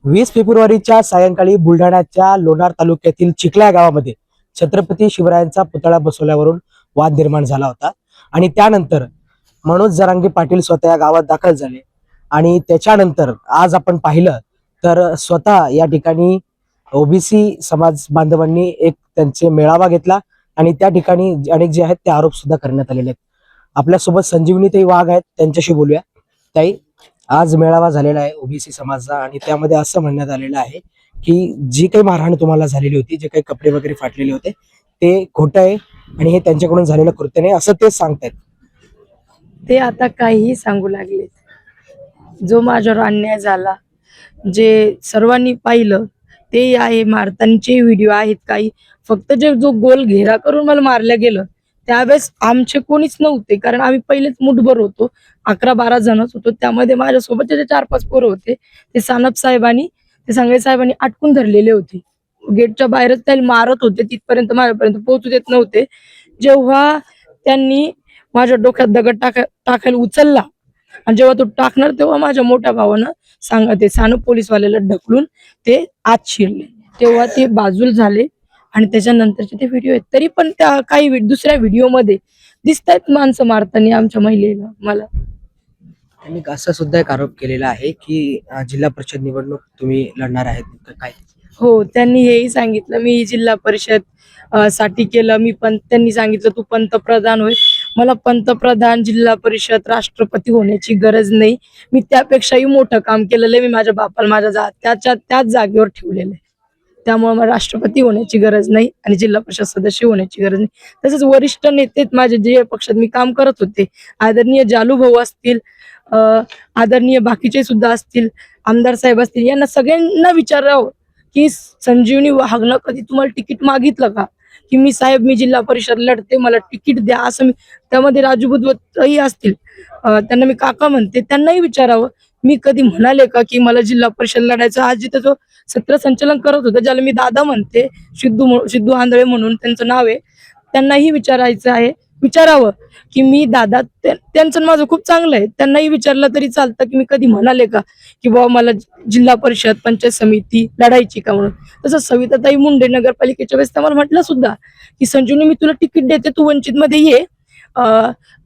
20 फेब्रुवारीच्या सायंकाळी बुलढाण्याच्या लोणार तालुक्यातील चिखला या गावामध्ये छत्रपती शिवरायांचा पुतळा बसवल्यावरून वाद निर्माण झाला होता आणि त्यानंतर मनोज जरांगे पाटील स्वतः या गावात दाखल झाले आणि त्याच्यानंतर आज आपण पाहिलं तर स्वतः या ठिकाणी ओबीसी समाज बांधवांनी एक त्यांचे मेळावा घेतला आणि त्या ठिकाणी अनेक जे आहेत ते आरोप सुद्धा करण्यात आलेले आहेत। आपल्यासोबत संजीवनी ताई वाघ आहेत, त्यांच्याशी बोलूया। ताई, आज मेळावा झालेला आहे ओबीसी समाजाचा आणि त्यामध्ये असं म्हणण्यात आलेलं आहे की जी काही मारहाण तुम्हाला झालेली होती, जे काही कपडे वगैरे फाटलेले होते ते खोटं आहे आणि हे त्यांच्याकडून झालेलं कृत्य नाही असं ते सांगतायत। ते आता काहीही सांगू लागले। जो माझ्यावर अन्याय झाला, जे सर्वांनी पाहिलं ते आहे, मारतांचे व्हिडिओ आहेत काही। फक्त जो गोल घेरा करून मला मारलं गेलं त्यावेळेस आमचे कोणीच नव्हते, कारण आम्ही पहिलेच मुठभर होतो, 11-12 जणच होतो। त्यामध्ये माझ्यासोबतचे जे 4-5 पोरं होते ते सानप साहेबांनी, ते सांगळे साहेबांनी अटकून धरलेले होते। गेटच्या बाहेरच त्याला मारत होते, तिथपर्यंत माझ्यापर्यंत पोहोचू देत नव्हते। जेव्हा त्यांनी माझ्या डोक्यात दगड टाकायला उचलला आणि जेव्हा तो टाकणार तेव्हा माझ्या मोठ्या भावानं ते सानप पोलीसवाल्याला ढकलून ते आत शिरले, तेव्हा ते बाजूला झाले आणि त्याच्यानंतरचे ते व्हिडिओ आहेत। तरी पण त्या काही दुसऱ्या व्हिडिओ मध्ये दिसतात माणसं मारताना आमच्या महिलेला। मला त्यांनी असं सुद्धा एक आरोप केलेला आहे की जिल्हा परिषद निवडणूक तुम्ही लढणार आहेत काय? हो, त्यांनी हेही सांगितलं मी जिल्हा परिषद साठी केलं। त्यांनी सांगितलं तू पंतप्रधान होय। मला पंतप्रधान, जिल्हा परिषद, राष्ट्रपती होण्याची गरज नाही। मी त्यापेक्षाही मोठं काम केलेलं आहे। मी माझ्या बापाला त्याच जागेवर ठेवलेलं आहे, त्यामुळे मला राष्ट्रपती होण्याची गरज नाही आणि जिल्हा परिषद सदस्य होण्याची गरज नाही। तसंच वरिष्ठ नेते माझे जे पक्षात मी काम करत होते, आदरणीय जालू भाऊ असतील, आदरणीय बाकीचे सुद्धा असतील, आमदार साहेब असतील, यांना सगळ्यांना विचारावं की संजीवनी वाघनं कधी तुम्हाला तिकीट मागितलं का? की मी साहेब मी जिल्हा परिषद लढते, मला तिकीट द्या असं। मी त्यामध्ये राजू बुधवतही असतील, त्यांना मी काका म्हणते, त्यांनाही विचारावं मी कधी म्हणाले का की मला जिल्हा परिषद लढायचं। आज जिथे जो सत्रसंचलन करत होता, ज्याला मी दादा म्हणते, सिद्धू आंधळे म्हणून त्यांचं नाव आहे, त्यांनाही विचारावं की मी दादा, त्यांचं माझं खूप चांगलं आहे, त्यांनाही विचारलं तरी चालतं की मी कधी म्हणाले का की बाबा मला जिल्हा परिषद, पंचायत समिती लढायची का म्हणून। तसं सविताताई मुंडे नगरपालिकेच्या वेळेस मला म्हटलं सुद्धा की संजीवनी मी तुला तिकीट देते, तू वंचित मध्ये ये,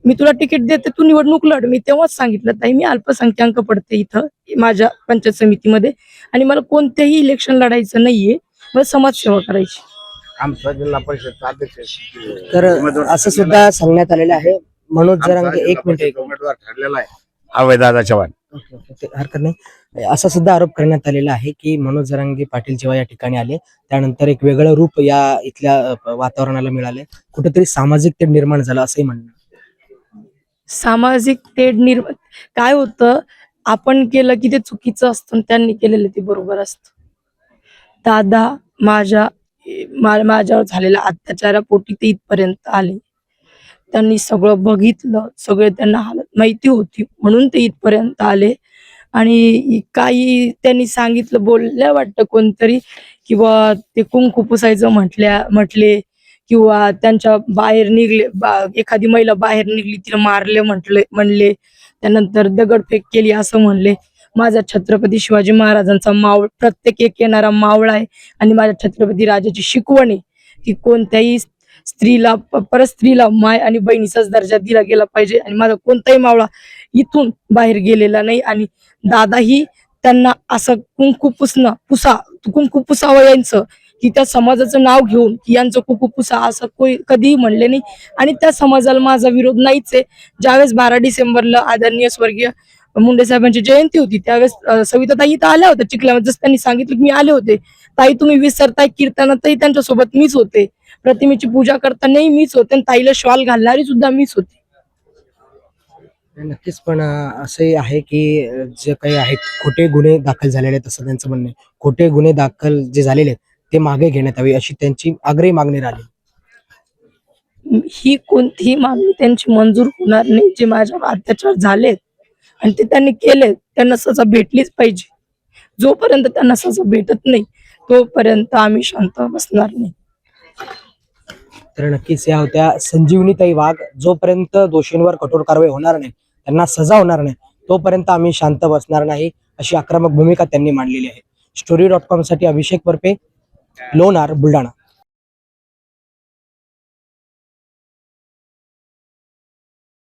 मी तुला तिकीट देते, तू निवडणूक लढ। मी तेव्हाच सांगितलं ताई मी अल्पसंख्याक पडते इथं माझ्या पंचायत समितीमध्ये आणि मला कोणतेही इलेक्शन लढायचं नाहीये, मला समाजसेवा करायची। आमचा जिल्हा परिषद अध्यक्ष तर असं सुद्धा सांगण्यात आलेलं आहे। मनोज जरांगे एक मिनिट उमेदवार ठरलेला आहे अभयदादा चव्हाण। हरकत नाही। असा सुद्धा आरोप करण्यात आलेला आहे की मनोज जरांगे पाटील जेव्हा या ठिकाणी आले त्यानंतर एक वेगळं रूप या इथल्या वातावरणाला मिळाले, कुठेतरी सामाजिक तेढ निर्माण झालं असंही म्हणणं। सामाजिक तेढ निर्माण काय होतं, आपण केलं की ते चुकीचं असतं, त्यांनी केलेलं ते बरोबर असतं। दादा माझ्यावर झालेल्या अत्याचारापोटी ते इथपर्यंत आले, त्यांनी सगळं बघितलं, सगळे त्यांना हालत माहिती होती म्हणून ते इथपर्यंत आले। आणि काही त्यांनी सांगितलं, बोलल्या वाटतं कोणतरी किंवा ते कुंकू पुसायचं म्हटले किंवा त्यांच्या बाहेर निघले, एखादी महिला बाहेर निघली तिला मारले म्हणले, त्यानंतर दगडफेक केली असं म्हणले। माझा छत्रपती शिवाजी महाराजांचा प्रत्येक एक येणारा मावळा आहे आणि माझ्या छत्रपती राजाची शिकवण आहे की कोणत्याही स्त्रीला, परस्त्रीला माय आणि बहिणीचाच दर्जा दिला गेला पाहिजे आणि माझा कोणताही मावळा इथून बाहेर गेलेला नाही। आणि दादाही त्यांना असं कुंकू पुसावं यांचं की त्या समाजाचं नाव घेऊन की यांचं कुंकू पुसा असं कधीही म्हणले नाही आणि त्या समाजाला माझा विरोध नाहीच आहे। ज्यावेळेस 12 डिसेंबरला आदरणीय स्वर्गीय मुंडे साहेबांची जयंती होती त्यावेळेस सविताताई इथं आल्या होत्या चिखल्यामध्ये, जसं त्यांनी सांगितलं की मी आले होते। ताई तुम्ही विसरताय, कीर्तनातही त्यांच्यासोबत मीच होते, प्रतिमेची पूजा करतानाही मीच होते आणि ताईला शॉल घालणारी सुद्धा मीच होते। नक्कीच, पण असंही आहे की जे काही आहेत खोटे गुन्हे दाखल झालेले आहेत असं त्यांचं म्हणणं आहे। खोटे गुन्हे दाखल जे झालेले आहेत ते मागे घेण्यात यावे अशी त्यांची आग्रही मागणी राहिली। ही कोणतीही मागणी त्यांची मंजूर होणार नाही। जे माझ्यावर अत्याचार झालेत आणि ते त्यांनी केले त्यांना सजा भेटलीच पाहिजे। जोपर्यंत त्यांना सजा भेटत नाही तोपर्यंत आम्ही शांत बसणार नाही। तर नक्कीच या होत्या संजीवनी ताई वाघ। जोपर्यंत दोषींवर कठोर कारवाई होणार नाही, त्यांना सजा होणार नाही, तोपर्यंत आम्ही शांत बसणार नाही अशी आक्रमक भूमिका त्यांनी मांडलेली आहे। story.com साठी अभिषेक परपे, लोणार, बुलढाणा.